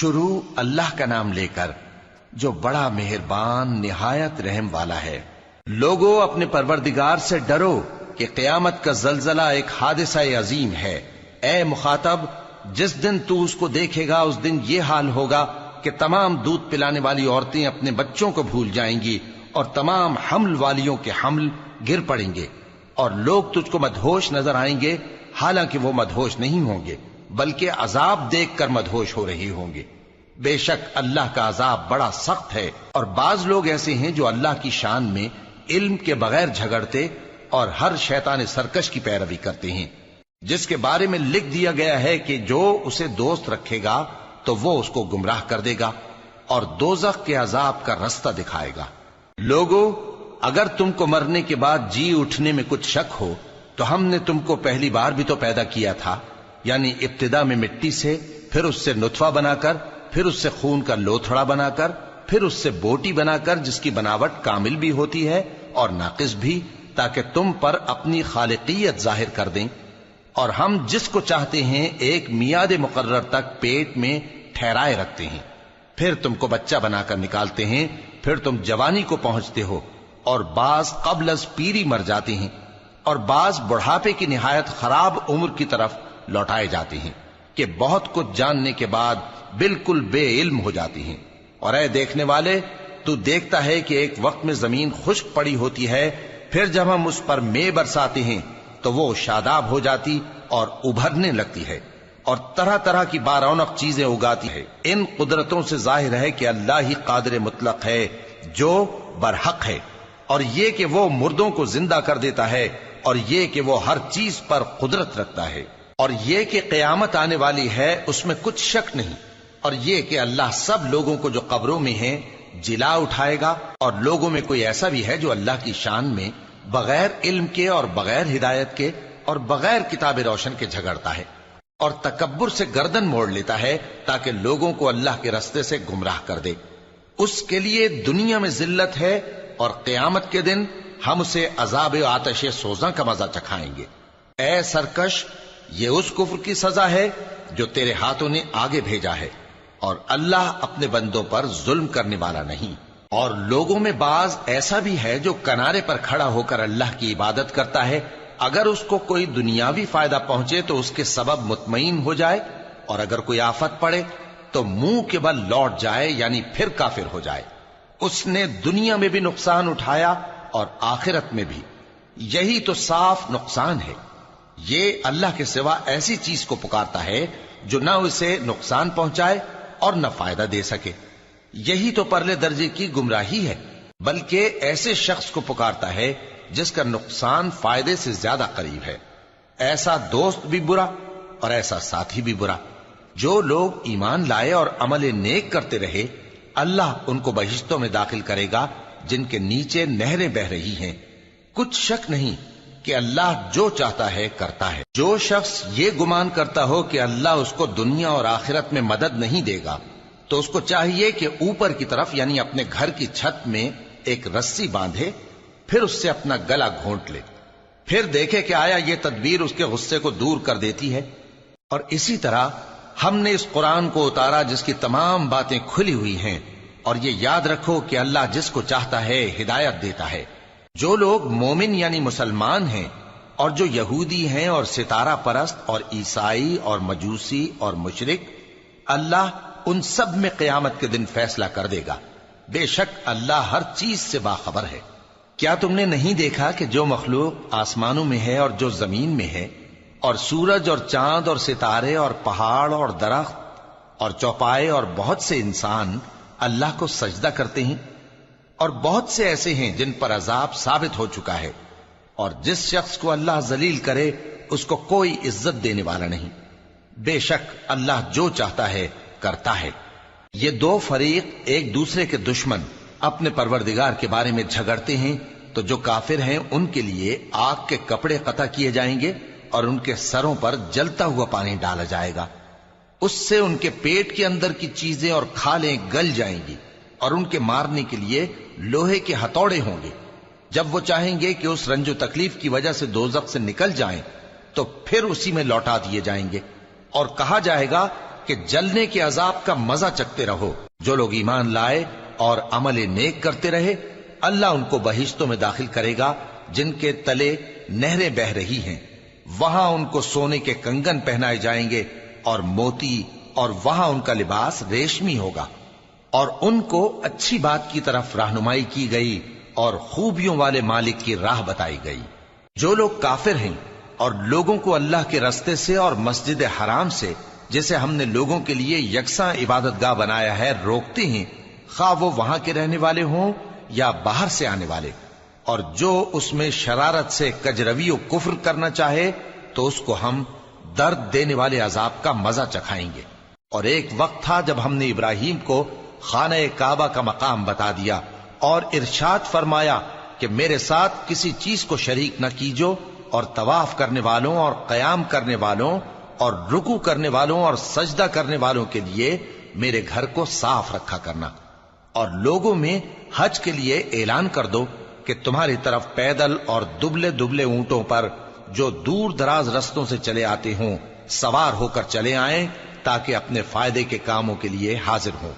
شروع اللہ کا نام لے کر جو بڑا مہربان نہایت رحم والا ہے۔ لوگو اپنے پروردگار سے ڈرو کہ قیامت کا زلزلہ ایک حادثہ عظیم ہے۔ اے مخاطب، جس دن تو اس کو دیکھے گا اس دن یہ حال ہوگا کہ تمام دودھ پلانے والی عورتیں اپنے بچوں کو بھول جائیں گی اور تمام حمل والیوں کے حمل گر پڑیں گے، اور لوگ تجھ کو مدہوش نظر آئیں گے، حالانکہ وہ مدہوش نہیں ہوں گے بلکہ عذاب دیکھ کر مدہوش ہو رہے ہوں گے۔ بے شک اللہ کا عذاب بڑا سخت ہے، اور بعض لوگ ایسے ہیں جو اللہ کی شان میں علم کے بغیر جھگڑتے اور ہر شیطان سرکش کی پیروی کرتے ہیں، جس کے بارے میں لکھ دیا گیا ہے کہ جو اسے دوست رکھے گا تو وہ اس کو گمراہ کر دے گا اور دوزخ کے عذاب کا رستہ دکھائے گا۔ لوگو، اگر تم کو مرنے کے بعد جی اٹھنے میں کچھ شک ہو تو ہم نے تم کو پہلی بار بھی تو پیدا کیا تھا، یعنی ابتدا میں مٹی سے، پھر اس سے نطفہ بنا کر، پھر اس سے خون کا لوتھڑا بنا کر، پھر اس سے بوٹی بنا کر جس کی بناوٹ کامل بھی ہوتی ہے اور ناقص بھی، تاکہ تم پر اپنی خالقیت ظاہر کر دیں۔ اور ہم جس کو چاہتے ہیں ایک میعاد مقرر تک پیٹ میں ٹھہرائے رکھتے ہیں، پھر تم کو بچہ بنا کر نکالتے ہیں، پھر تم جوانی کو پہنچتے ہو، اور بعض قبل از پیری مر جاتے ہیں، اور بعض بڑھاپے کی نہایت خراب عمر کی طرف لوٹائے جاتے ہیں کہ بہت کچھ جاننے کے بعد بالکل بے علم ہو جاتی ہیں۔ اور اے دیکھنے والے، تو دیکھتا ہے کہ ایک وقت میں زمین خشک پڑی ہوتی ہے، پھر جب ہم اس پر مے برساتے ہیں تو وہ شاداب ہو جاتی اور ابھرنے لگتی ہے اور طرح طرح کی بارونق چیزیں اگاتی ہے۔ ان قدرتوں سے ظاہر ہے کہ اللہ ہی قادر مطلق ہے جو برحق ہے، اور یہ کہ وہ مردوں کو زندہ کر دیتا ہے، اور یہ کہ وہ ہر چیز پر قدرت رکھتا ہے، اور یہ کہ قیامت آنے والی ہے اس میں کچھ شک نہیں، اور یہ کہ اللہ سب لوگوں کو جو قبروں میں ہیں جلا اٹھائے گا، اور لوگوں میں کوئی ایسا بھی ہے جو اللہ کی شان میں بغیر علم کے اور بغیر ہدایت کے اور بغیر کتاب روشن کے جھگڑتا ہے اور تکبر سے گردن موڑ لیتا ہے تاکہ لوگوں کو اللہ کے رستے سے گمراہ کر دے۔ اس کے لیے دنیا میں ذلت ہے، اور قیامت کے دن ہم اسے عذاب آتش سوزاں کا مزہ چکھائیں گے۔ اے سرکش، یہ اس کفر کی سزا ہے جو تیرے ہاتھوں نے آگے بھیجا ہے، اور اللہ اپنے بندوں پر ظلم کرنے والا نہیں۔ اور لوگوں میں بعض ایسا بھی ہے جو کنارے پر کھڑا ہو کر اللہ کی عبادت کرتا ہے، اگر اس کو کوئی دنیاوی فائدہ پہنچے تو اس کے سبب مطمئن ہو جائے، اور اگر کوئی آفت پڑے تو منہ کے بل لوٹ جائے، یعنی پھر کافر ہو جائے۔ اس نے دنیا میں بھی نقصان اٹھایا اور آخرت میں بھی، یہی تو صاف نقصان ہے۔ یہ اللہ کے سوا ایسی چیز کو پکارتا ہے جو نہ اسے نقصان پہنچائے اور نہ فائدہ دے سکے، یہی تو پرلے درجے کی گمراہی ہے۔ بلکہ ایسے شخص کو پکارتا ہے جس کا نقصان فائدے سے زیادہ قریب ہے۔ ایسا دوست بھی برا اور ایسا ساتھی بھی برا۔ جو لوگ ایمان لائے اور عمل نیک کرتے رہے، اللہ ان کو بہشتوں میں داخل کرے گا جن کے نیچے نہریں بہ رہی ہیں۔ کچھ شک نہیں کہ اللہ جو چاہتا ہے کرتا ہے۔ جو شخص یہ گمان کرتا ہو کہ اللہ اس کو دنیا اور آخرت میں مدد نہیں دے گا، تو اس کو چاہیے کہ اوپر کی طرف یعنی اپنے گھر کی چھت میں ایک رسی باندھے، پھر اس سے اپنا گلا گھونٹ لے، پھر دیکھے کہ آیا یہ تدبیر اس کے غصے کو دور کر دیتی ہے۔ اور اسی طرح ہم نے اس قرآن کو اتارا جس کی تمام باتیں کھلی ہوئی ہیں، اور یہ یاد رکھو کہ اللہ جس کو چاہتا ہے ہدایت دیتا ہے۔ جو لوگ مومن یعنی مسلمان ہیں اور جو یہودی ہیں اور ستارہ پرست اور عیسائی اور مجوسی اور مشرک، اللہ ان سب میں قیامت کے دن فیصلہ کر دے گا۔ بے شک اللہ ہر چیز سے باخبر ہے۔ کیا تم نے نہیں دیکھا کہ جو مخلوق آسمانوں میں ہے اور جو زمین میں ہے، اور سورج اور چاند اور ستارے اور پہاڑ اور درخت اور چوپائے اور بہت سے انسان اللہ کو سجدہ کرتے ہیں، اور بہت سے ایسے ہیں جن پر عذاب ثابت ہو چکا ہے، اور جس شخص کو اللہ ذلیل کرے اس کو کوئی عزت دینے والا نہیں۔ بے شک اللہ جو چاہتا ہے کرتا ہے۔ یہ دو فریق ایک دوسرے کے دشمن اپنے پروردگار کے بارے میں جھگڑتے ہیں، تو جو کافر ہیں ان کے لیے آگ کے کپڑے قطع کیے جائیں گے اور ان کے سروں پر جلتا ہوا پانی ڈالا جائے گا، اس سے ان کے پیٹ کے اندر کی چیزیں اور کھالیں گل جائیں گی، اور ان کے مارنے کے لیے لوہے کے ہتھوڑے ہوں گے۔ جب وہ چاہیں گے کہ اس رنج و تکلیف کی وجہ سے دوزخ سے نکل جائیں تو پھر اسی میں لوٹا دیے جائیں گے، اور کہا جائے گا کہ جلنے کے عذاب کا مزہ چکھتے رہو۔ جو لوگ ایمان لائے اور عمل نیک کرتے رہے، اللہ ان کو بہشتوں میں داخل کرے گا جن کے تلے نہریں بہ رہی ہیں، وہاں ان کو سونے کے کنگن پہنائے جائیں گے اور موتی، اور وہاں ان کا لباس ریشمی ہوگا، اور ان کو اچھی بات کی طرف رہنمائی کی گئی اور خوبیوں والے مالک کی راہ بتائی گئی۔ جو لوگ کافر ہیں اور لوگوں کو اللہ کے رستے سے اور مسجد حرام سے، جسے ہم نے لوگوں کے لیے یکساں عبادت گاہ بنایا ہے، روکتے ہیں، خواہ وہ وہاں کے رہنے والے ہوں یا باہر سے آنے والے، اور جو اس میں شرارت سے کجروی و کفر کرنا چاہے تو اس کو ہم درد دینے والے عذاب کا مزہ چکھائیں گے۔ اور ایک وقت تھا جب ہم نے ابراہیم کو خانہ کعبہ کا مقام بتا دیا اور ارشاد فرمایا کہ میرے ساتھ کسی چیز کو شریک نہ کیجو، اور طواف کرنے والوں اور قیام کرنے والوں اور رکوع کرنے والوں اور سجدہ کرنے والوں کے لیے میرے گھر کو صاف رکھا کرنا، اور لوگوں میں حج کے لیے اعلان کر دو کہ تمہاری طرف پیدل اور دبلے دبلے اونٹوں پر جو دور دراز رستوں سے چلے آتے ہوں سوار ہو کر چلے آئیں، تاکہ اپنے فائدے کے کاموں کے لیے حاضر ہوں۔